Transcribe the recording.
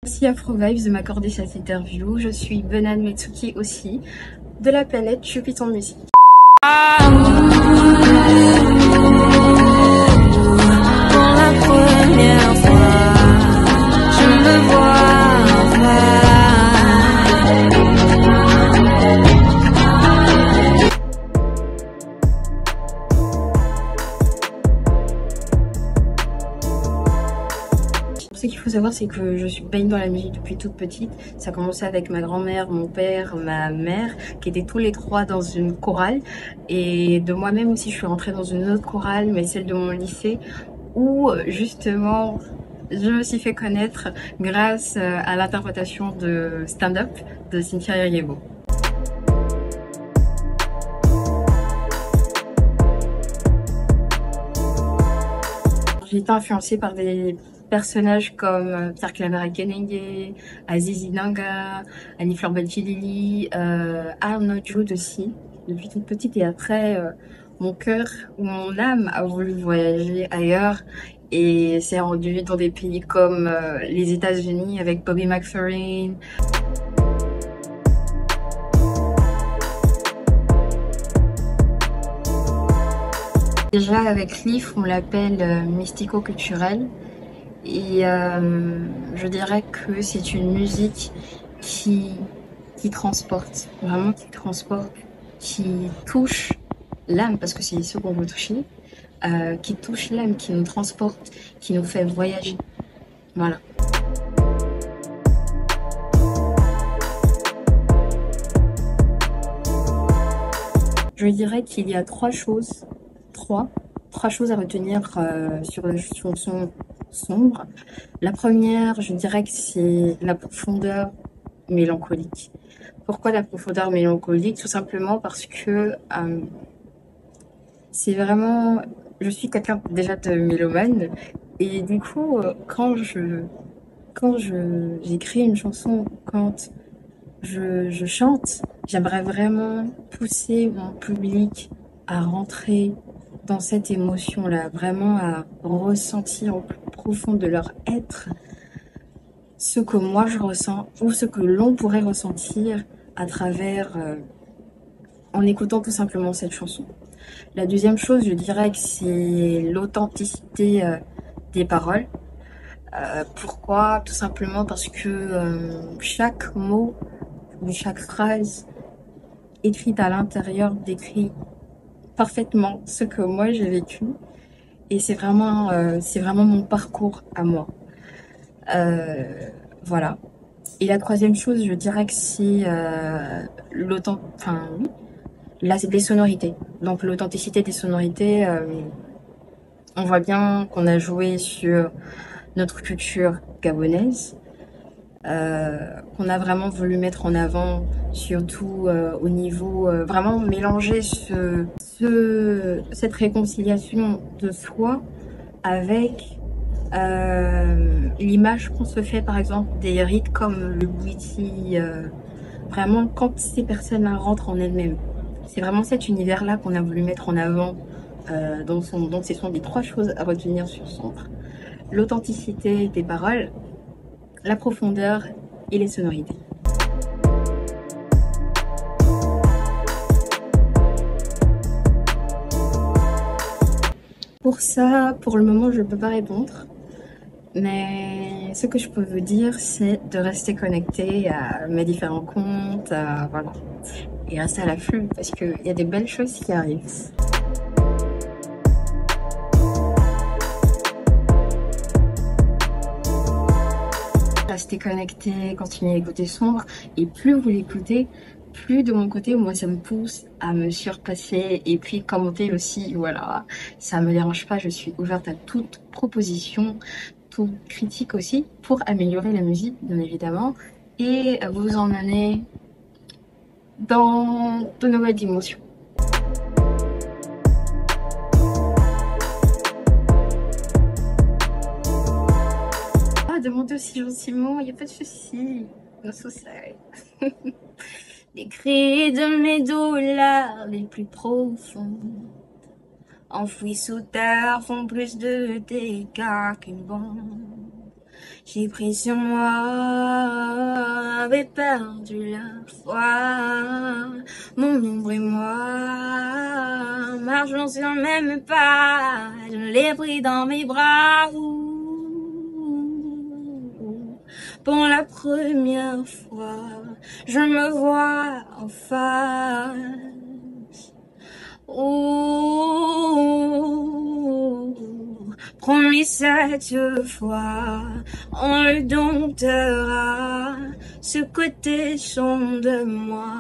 Merci Afrovibes de m'accorder cette interview. Je suis Benan Metsuki aussi, de la planète Chupiton Music. Ce qu'il faut savoir, c'est que je suis baigne dans la musique depuis toute petite. Ça a commencé avec ma grand-mère, mon père, ma mère, qui étaient tous les trois dans une chorale. Et de moi-même aussi, je suis rentrée dans une autre chorale, mais celle de mon lycée, où justement, je me suis fait connaître grâce à l'interprétation de stand-up de Cynthia Erivo. J'ai été influencée par des personnages comme Pierre Claver Akenenge, Azizi Nanga, Annie-Fleur Belkilili, Arnaud Jude aussi, depuis toute petite. Et après, mon cœur ou mon âme a voulu voyager ailleurs et s'est rendu dans des pays comme les États-Unis avec Bobby McFerrin. Déjà avec Leaf, on l'appelle mystico-culturel. Et je dirais que c'est une musique qui transporte, vraiment qui transporte, qui touche l'âme, parce que c'est ce qu'on veut toucher, qui touche l'âme, qui nous transporte, qui nous fait voyager. Voilà. Je dirais qu'il y a trois choses à retenir sur la chanson sombre. La première, je dirais que c'est la profondeur mélancolique. Pourquoi la profondeur mélancolique? Tout simplement parce que c'est vraiment... Je suis quelqu'un déjà de mélomane et du coup, j'écris une chanson, quand je chante, j'aimerais vraiment pousser mon public à rentrer dans cette émotion-là, vraiment à ressentir au plus profond de leur être ce que moi je ressens ou ce que l'on pourrait ressentir à travers, en écoutant tout simplement cette chanson. La deuxième chose, je dirais que c'est l'authenticité des paroles. Pourquoi? Tout simplement parce que chaque mot ou chaque phrase écrite à l'intérieur décrit parfaitement ce que moi j'ai vécu et c'est vraiment mon parcours à moi. Voilà. Et la troisième chose, je dirais que c'est les sonorités. Donc l'authenticité des sonorités, on voit bien qu'on a joué sur notre culture gabonaise, qu'on a vraiment voulu mettre en avant, surtout au niveau, vraiment mélanger cette réconciliation de soi avec l'image qu'on se fait par exemple des rites comme le Bwiti, vraiment quand ces personnes-là rentrent en elles-mêmes. C'est vraiment cet univers-là qu'on a voulu mettre en avant donc ce sont les trois choses à retenir sur Sombre. L'authenticité des paroles, la profondeur et les sonorités. Pour ça, pour le moment, je ne peux pas répondre. Mais ce que je peux vous dire, c'est de rester connecté à mes différents comptes, voilà. Et rester à l'afflux, parce qu'il y a des belles choses qui arrivent. Restez connecté, continuez à écouter Sombre, et plus vous l'écoutez, plus de mon côté, moi ça me pousse à me surpasser et puis commenter aussi, voilà, ça me dérange pas, je suis ouverte à toute proposition, toute critique aussi, pour améliorer la musique bien évidemment, et vous emmener dans de nouvelles dimensions. Demandez aussi gentiment, il n'y a pas de souci. No souci. Les cris de mes douleurs les plus profonds, enfouis sous terre, font plus de dégâts qu'une bombe. J'ai pris sur moi, avait perdu la foi. Mon ombre et moi, marchons sur le même pas. Je l'ai pris dans mes bras. Pour la première fois, je me vois en face. Promis cette fois, on le domptera ce côté sombre de moi.